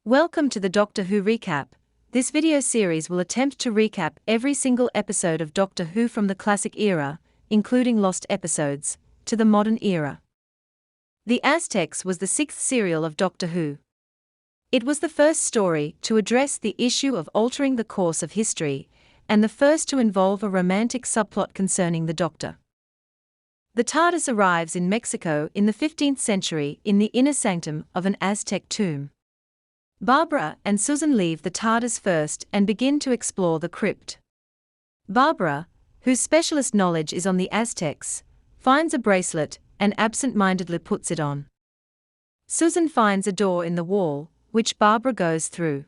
Welcome to the Doctor Who recap. This video series will attempt to recap every single episode of Doctor Who from the classic era, including lost episodes, to the modern era. The Aztecs was the sixth serial of Doctor Who. It was the first story to address the issue of altering the course of history, and the first to involve a romantic subplot concerning the Doctor. The TARDIS arrives in Mexico in the 15th century in the inner sanctum of an Aztec tomb. Barbara and Susan leave the TARDIS first and begin to explore the crypt. Barbara, whose specialist knowledge is on the Aztecs, finds a bracelet and absent-mindedly puts it on. Susan finds a door in the wall, which Barbara goes through.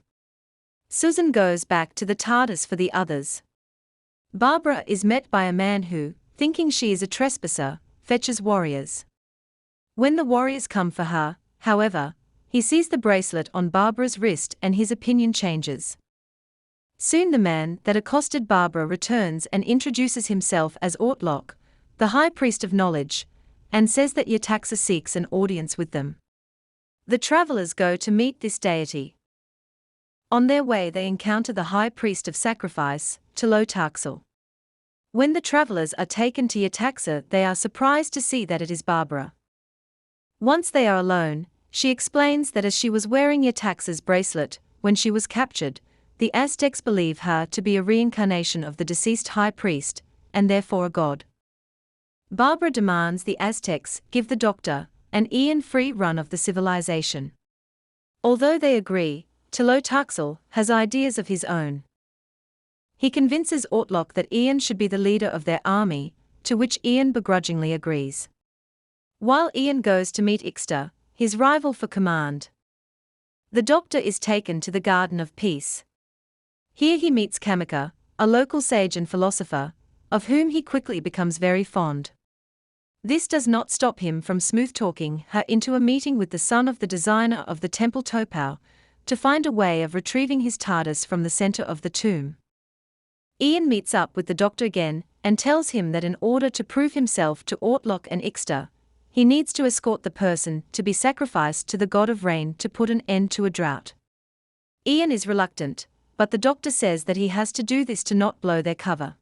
Susan goes back to the TARDIS for the others. Barbara is met by a man who, thinking she is a trespasser, fetches warriors. When the warriors come for her, however, he sees the bracelet on Barbara's wrist and his opinion changes. Soon the man that accosted Barbara returns and introduces himself as Ortlock, the High Priest of Knowledge, and says that Yetaxa seeks an audience with them. The travelers go to meet this deity. On their way they encounter the High Priest of Sacrifice, Talotaxel. When the travelers are taken to Yetaxa, they are surprised to see that it is Barbara. Once they are alone, she explains that as she was wearing Yetaxa's bracelet when she was captured, the Aztecs believe her to be a reincarnation of the deceased high priest, and therefore a god. Barbara demands the Aztecs give the Doctor and Ian free run of the civilization. Although they agree, Talotaxel has ideas of his own. He convinces Ortlock that Ian should be the leader of their army, to which Ian begrudgingly agrees. While Ian goes to meet Ixta, his rival for command, the Doctor is taken to the Garden of Peace. Here he meets Kamika, a local sage and philosopher, of whom he quickly becomes very fond. This does not stop him from smooth-talking her into a meeting with the son of the designer of the Temple Topau, to find a way of retrieving his TARDIS from the center of the tomb. Ian meets up with the Doctor again, and tells him that in order to prove himself to Ortlock and Ixta, he needs to escort the person to be sacrificed to the god of rain to put an end to a drought. Ian is reluctant, but the Doctor says that he has to do this to not blow their cover.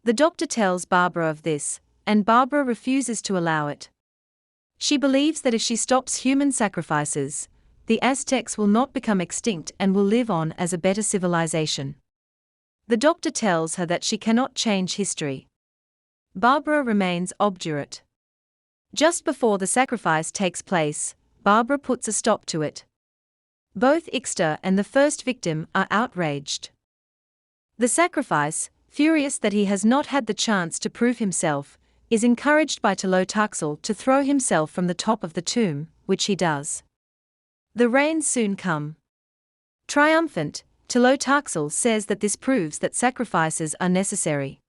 The Doctor tells Barbara of this, and Barbara refuses to allow it. She believes that if she stops human sacrifices, the Aztecs will not become extinct and will live on as a better civilization. The Doctor tells her that she cannot change history. Barbara remains obdurate. Just before the sacrifice takes place, Barbara puts a stop to it. Both Ixta and the first victim are outraged. The sacrifice, furious that he has not had the chance to prove himself, is encouraged by Talotaxel to throw himself from the top of the tomb, which he does. The rains soon come. Triumphant, Talotaxel says that this proves that sacrifices are necessary.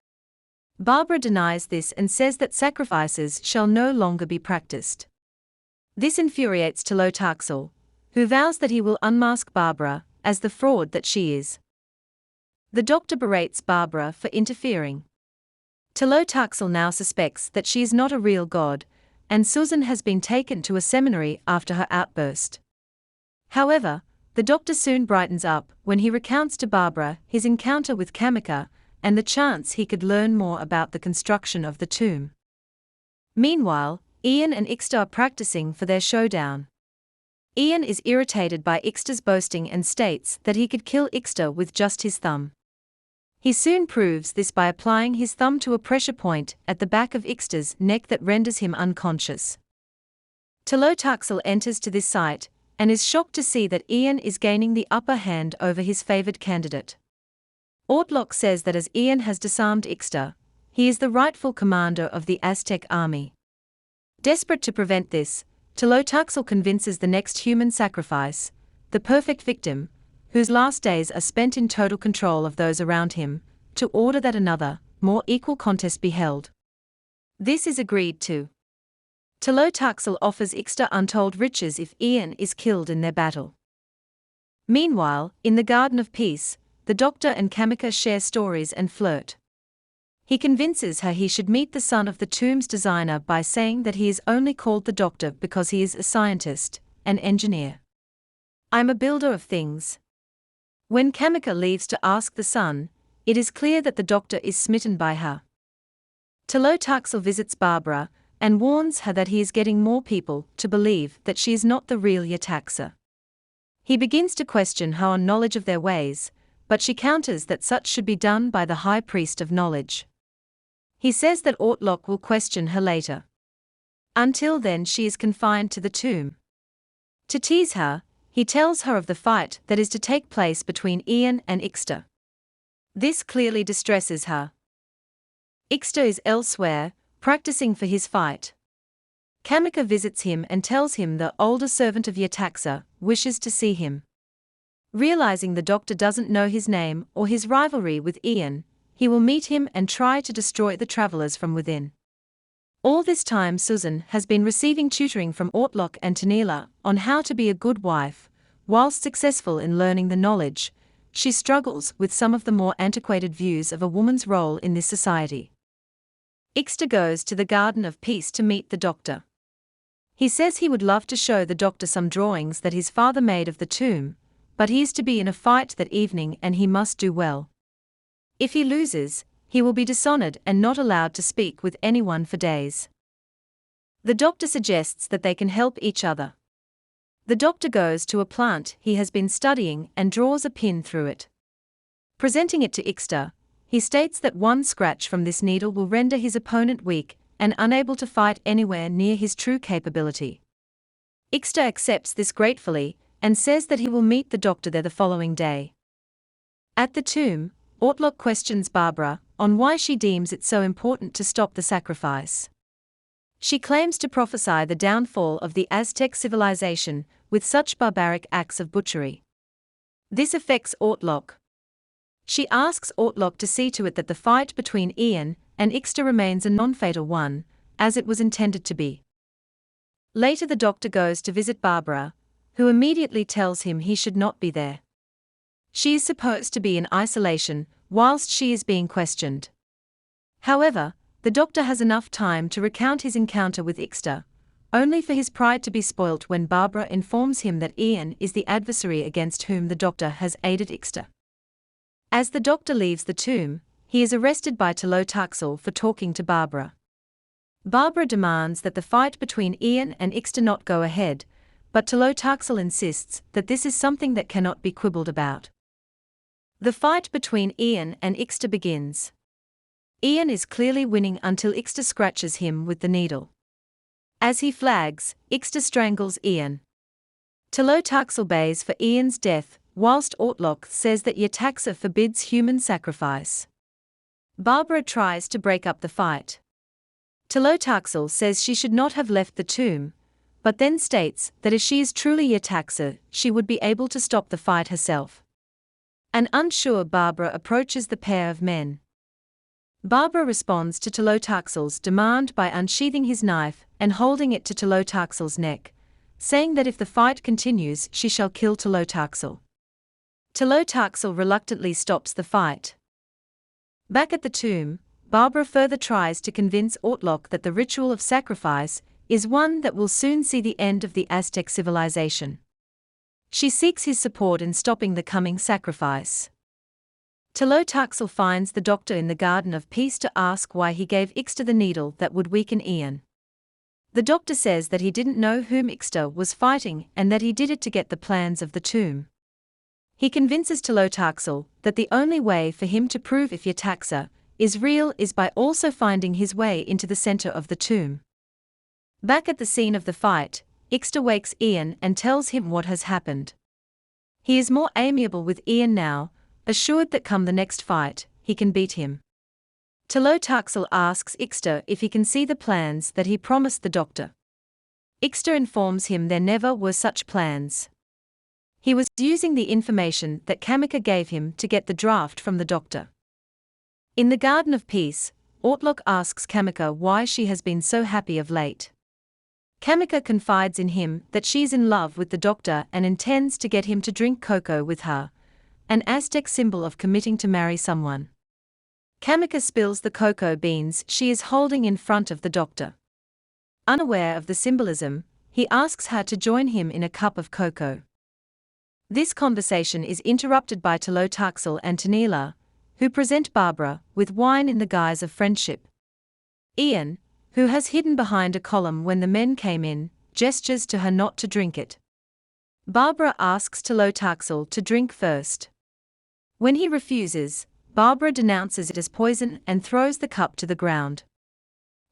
Barbara denies this and says that sacrifices shall no longer be practiced. This infuriates Talotaxel, who vows that he will unmask Barbara as the fraud that she is. The Doctor berates Barbara for interfering. Talotaxel now suspects that she is not a real god, and Susan has been taken to a seminary after her outburst. However, the Doctor soon brightens up when he recounts to Barbara his encounter with Kamika, and the chance he could learn more about the construction of the tomb. Meanwhile, Ian and Ixta are practicing for their showdown. Ian is irritated by Ixta's boasting and states that he could kill Ixta with just his thumb. He soon proves this by applying his thumb to a pressure point at the back of Ixta's neck that renders him unconscious. Talotaxel enters to this site, and is shocked to see that Ian is gaining the upper hand over his favored candidate. Ortlock says that as Ian has disarmed Ixta, he is the rightful commander of the Aztec army. Desperate to prevent this, Talotaxel convinces the next human sacrifice, the perfect victim, whose last days are spent in total control of those around him, to order that another, more equal contest be held. This is agreed to. Talotaxel offers Ixta untold riches if Ian is killed in their battle. Meanwhile, in the Garden of Peace, the Doctor and Kamika share stories and flirt. He convinces her he should meet the son of the tomb's designer by saying that he is only called the Doctor because he is a scientist, an engineer. I'm a builder of things. When Kamika leaves to ask the son, it is clear that the doctor is smitten by her. Talotaxel visits Barbara and warns her that he is getting more people to believe that she is not the real Yetaxa. He begins to question her on knowledge of their ways, but she counters that such should be done by the high priest of knowledge. He says that Ortlok will question her later. Until then she is confined to the tomb. To tease her, he tells her of the fight that is to take place between Ian and Ixta. This clearly distresses her. Ixta is elsewhere, practicing for his fight. Kamika visits him and tells him the older servant of Yetaxa wishes to see him. Realizing the doctor doesn't know his name or his rivalry with Ian, he will meet him and try to destroy the travelers from within. All this time Susan has been receiving tutoring from Ortlok and Tanila on how to be a good wife. Whilst successful in learning the knowledge, she struggles with some of the more antiquated views of a woman's role in this society. Ixta goes to the Garden of Peace to meet the doctor. He says he would love to show the doctor some drawings that his father made of the tomb, but he is to be in a fight that evening and he must do well. If he loses, he will be dishonored and not allowed to speak with anyone for days. The doctor suggests that they can help each other. The doctor goes to a plant he has been studying and draws a pin through it. Presenting it to Ixta, he states that one scratch from this needle will render his opponent weak and unable to fight anywhere near his true capability. Ixta accepts this gratefully and says that he will meet the doctor there the following day. At the tomb, Ortlok questions Barbara on why she deems it so important to stop the sacrifice. She claims to prophesy the downfall of the Aztec civilization with such barbaric acts of butchery. This affects Ortlok. She asks Ortlok to see to it that the fight between Ian and Ixta remains a non-fatal one, as it was intended to be. Later the doctor goes to visit Barbara, who immediately tells him he should not be there. She is supposed to be in isolation whilst she is being questioned. However, the doctor has enough time to recount his encounter with Ixta, only for his pride to be spoilt when Barbara informs him that Ian is the adversary against whom the doctor has aided Ixta. As the doctor leaves the tomb, he is arrested by Talotaxel for talking to Barbara. Barbara demands that the fight between Ian and Ixta not go ahead, but Talotaxel insists that this is something that cannot be quibbled about. The fight between Ian and Ixta begins. Ian is clearly winning until Ixta scratches him with the needle. As he flags, Ixta strangles Ian. Talotaxel bays for Ian's death, whilst Ortlok says that Yetaxa forbids human sacrifice. Barbara tries to break up the fight. Talotaxel says she should not have left the tomb, but then states that if she is truly Yetaxa, she would be able to stop the fight herself. An unsure Barbara approaches the pair of men. Barbara responds to Talotaxel's demand by unsheathing his knife and holding it to Talotaxel's neck, saying that if the fight continues she shall kill Talotaxel. Talotaxel reluctantly stops the fight. Back at the tomb, Barbara further tries to convince Ortlok that the ritual of sacrifice is one that will soon see the end of the Aztec civilization. She seeks his support in stopping the coming sacrifice. Talotaxel finds the doctor in the Garden of Peace to ask why he gave Ixta the needle that would weaken Ian. The doctor says that he didn't know whom Ixta was fighting and that he did it to get the plans of the tomb. He convinces Talotaxel that the only way for him to prove if Yetaxa is real is by also finding his way into the center of the tomb. Back at the scene of the fight, Ixta wakes Ian and tells him what has happened. He is more amiable with Ian now, assured that come the next fight, he can beat him. Talotaxel asks Ixta if he can see the plans that he promised the doctor. Ixta informs him there never were such plans. He was using the information that Kamika gave him to get the draft from the doctor. In the Garden of Peace, Ortlok asks Kamika why she has been so happy of late. Kamika confides in him that she's in love with the doctor and intends to get him to drink cocoa with her, an Aztec symbol of committing to marry someone. Kamika spills the cocoa beans she is holding in front of the doctor. Unaware of the symbolism, he asks her to join him in a cup of cocoa. This conversation is interrupted by Talotaxel and Tanila, who present Barbara with wine in the guise of friendship. Ian, who has hidden behind a column when the men came in, gestures to her not to drink it. Barbara asks Talotaxel to drink first. When he refuses, Barbara denounces it as poison and throws the cup to the ground.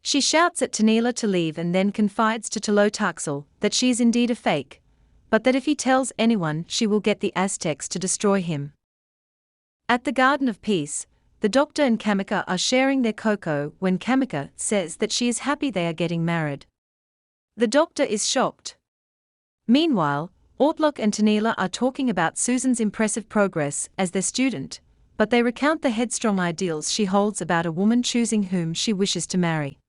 She shouts at Tanila to leave and then confides to Talotaxel that she is indeed a fake, but that if he tells anyone she will get the Aztecs to destroy him. At the Garden of Peace, the Doctor and Kamika are sharing their cocoa when Kamika says that she is happy they are getting married. The Doctor is shocked. Meanwhile, Ortlock and Tanila are talking about Susan's impressive progress as their student, but they recount the headstrong ideals she holds about a woman choosing whom she wishes to marry.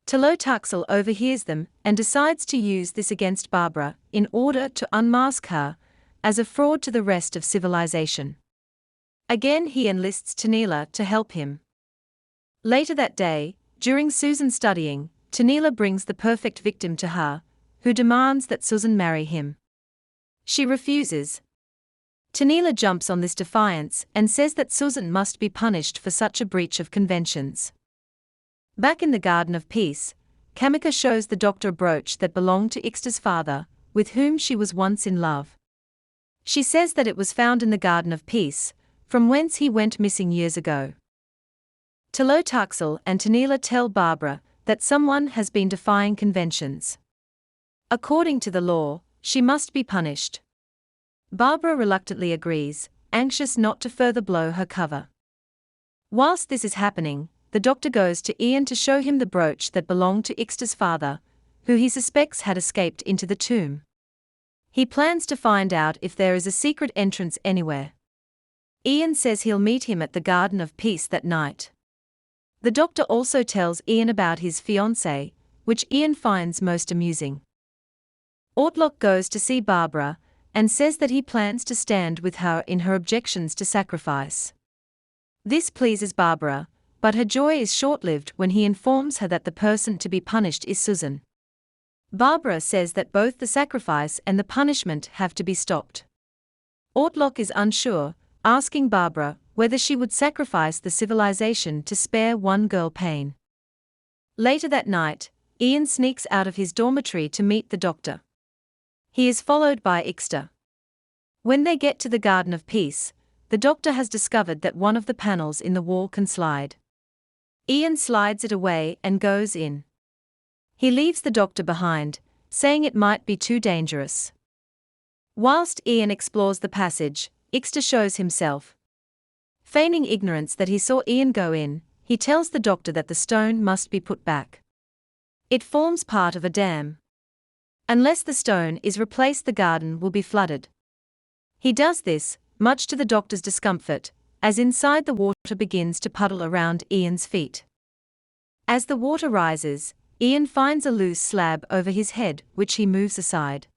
Talotaxel overhears them and decides to use this against Barbara in order to unmask her as a fraud to the rest of civilization. Again he enlists Tanila to help him. Later that day, during Susan's studying, Tanila brings the perfect victim to her, who demands that Susan marry him. She refuses. Tanila jumps on this defiance and says that Susan must be punished for such a breach of conventions. Back in the Garden of Peace, Kamika shows the Doctor a brooch that belonged to Ixta's father, with whom she was once in love. She says that it was found in the Garden of Peace, from whence he went missing years ago. Talotaxel and Tanila tell Barbara that someone has been defying conventions. According to the law, she must be punished. Barbara reluctantly agrees, anxious not to further blow her cover. Whilst this is happening, the Doctor goes to Ian to show him the brooch that belonged to Ixta's father, who he suspects had escaped into the tomb. He plans to find out if there is a secret entrance anywhere. Ian says he'll meet him at the Garden of Peace that night. The Doctor also tells Ian about his fiancée, which Ian finds most amusing. Ortlock goes to see Barbara and says that he plans to stand with her in her objections to sacrifice. This pleases Barbara, but her joy is short-lived when he informs her that the person to be punished is Susan. Barbara says that both the sacrifice and the punishment have to be stopped. Ortlock is unsure, asking Barbara whether she would sacrifice the civilization to spare one girl pain. Later that night, Ian sneaks out of his dormitory to meet the Doctor. He is followed by Ixta. When they get to the Garden of Peace, the Doctor has discovered that one of the panels in the wall can slide. Ian slides it away and goes in. He leaves the Doctor behind, saying it might be too dangerous. Whilst Ian explores the passage, Ixta shows himself. Feigning ignorance that he saw Ian go in, he tells the Doctor that the stone must be put back. It forms part of a dam. Unless the stone is replaced, the garden will be flooded. He does this, much to the Doctor's discomfort, as inside the water begins to puddle around Ian's feet. As the water rises, Ian finds a loose slab over his head, which he moves aside.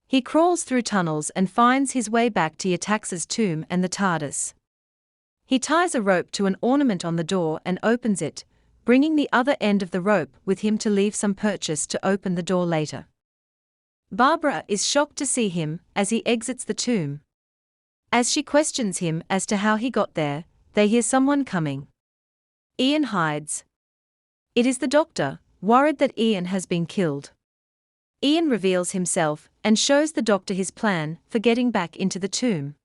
He crawls through tunnels and finds his way back to Yetaxa's tomb and the TARDIS. He ties a rope to an ornament on the door and opens it, bringing the other end of the rope with him to leave some purchase to open the door later. Barbara is shocked to see him as he exits the tomb. As she questions him as to how he got there, they hear someone coming. Ian hides. It is the Doctor, worried that Ian has been killed. Ian reveals himself and shows the Doctor his plan for getting back into the tomb.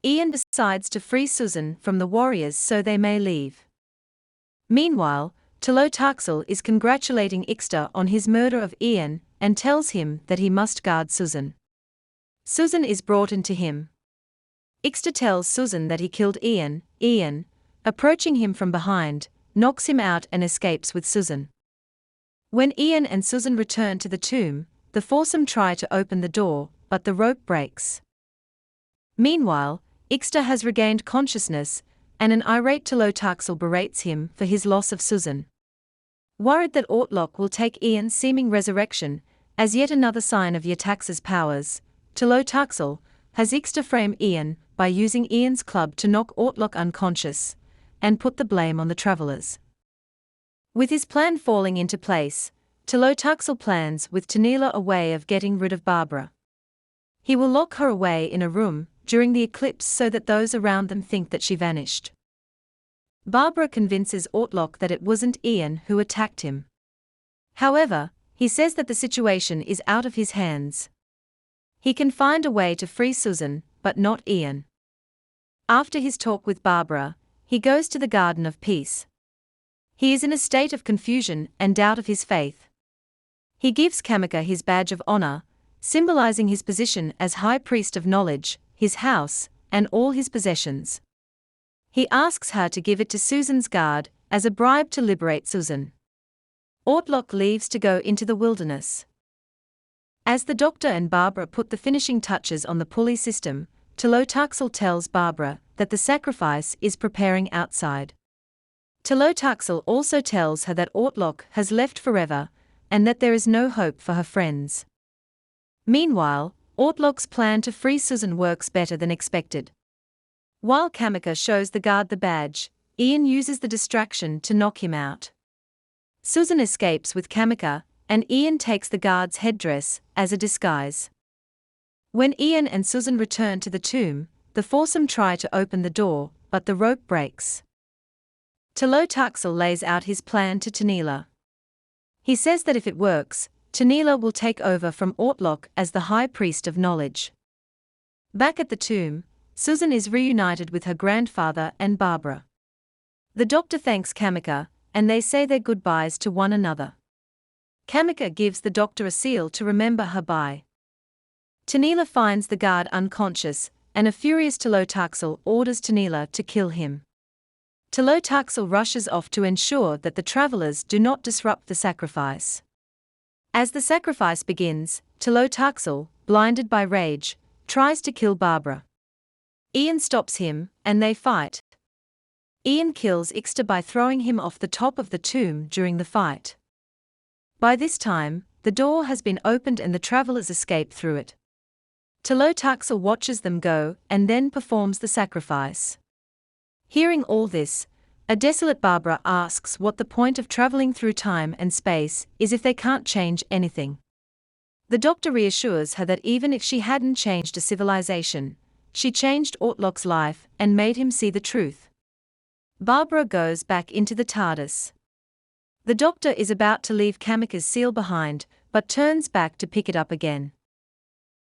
Ian decides to free Susan from the warriors so they may leave. Meanwhile, Talotaxel is congratulating Ixta on his murder of Ian and tells him that he must guard Susan. Susan is brought into him. Ixta tells Susan that he killed Ian. Ian, approaching him from behind, knocks him out and escapes with Susan. When Ian and Susan return to the tomb, the foursome try to open the door, but the rope breaks. Meanwhile, Ixta has regained consciousness, and an irate Talotaxel berates him for his loss of Susan. Worried that Ortlock will take Ian's seeming resurrection as yet another sign of Yetaxa's powers, Talotaxel has Ixta frame Ian by using Ian's club to knock Ortlock unconscious, and put the blame on the travelers. With his plan falling into place, Talotaxel plans with Tanila a way of getting rid of Barbara. He will lock her away in a room during the eclipse so that those around them think that she vanished. Barbara convinces Ortlock that it wasn't Ian who attacked him. However, he says that the situation is out of his hands. He can find a way to free Susan, but not Ian. After his talk with Barbara, he goes to the Garden of Peace. He is in a state of confusion and doubt of his faith. He gives Kamika his badge of honor, symbolizing his position as High Priest of Knowledge, his house, and all his possessions. He asks her to give it to Susan's guard as a bribe to liberate Susan. Ortlock leaves to go into the wilderness. As the Doctor and Barbara put the finishing touches on the pulley system, Talotaxel tells Barbara that the sacrifice is preparing outside. Talotaxel also tells her that Ortlock has left forever, and that there is no hope for her friends. Meanwhile, Ortlock's plan to free Susan works better than expected. While Kamika shows the guard the badge, Ian uses the distraction to knock him out. Susan escapes with Kamika, and Ian takes the guard's headdress as a disguise. When Ian and Susan return to the tomb, the foursome try to open the door, but the rope breaks. Talotaxel lays out his plan to Tanila. He says that if it works, Tanila will take over from Ortlock as the High Priest of Knowledge. Back at the tomb, Susan is reunited with her grandfather and Barbara. The Doctor thanks Kamika, and they say their goodbyes to one another. Kamika gives the Doctor a seal to remember her by. Tanila finds the guard unconscious, and a furious Talotaxel orders Tanila to kill him. Talotaxel rushes off to ensure that the travelers do not disrupt the sacrifice. As the sacrifice begins, Talotaxel, blinded by rage, tries to kill Barbara. Ian stops him, and they fight. Ian kills Ixta by throwing him off the top of the tomb during the fight. By this time, the door has been opened and the travelers escape through it. Talotaxel watches them go and then performs the sacrifice. Hearing all this, a desolate Barbara asks what the point of traveling through time and space is if they can't change anything. The Doctor reassures her that even if she hadn't changed a civilization, she changed Ortlock's life and made him see the truth. Barbara goes back into the TARDIS. The Doctor is about to leave Kamika's seal behind, but turns back to pick it up again.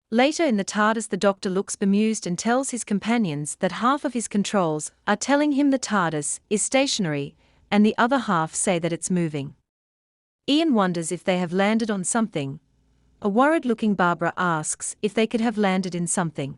Later in the TARDIS, the Doctor looks bemused and tells his companions that half of his controls are telling him the TARDIS is stationary, and the other half say that it's moving. Ian wonders if they have landed on something. A worried-looking Barbara asks if they could have landed in something.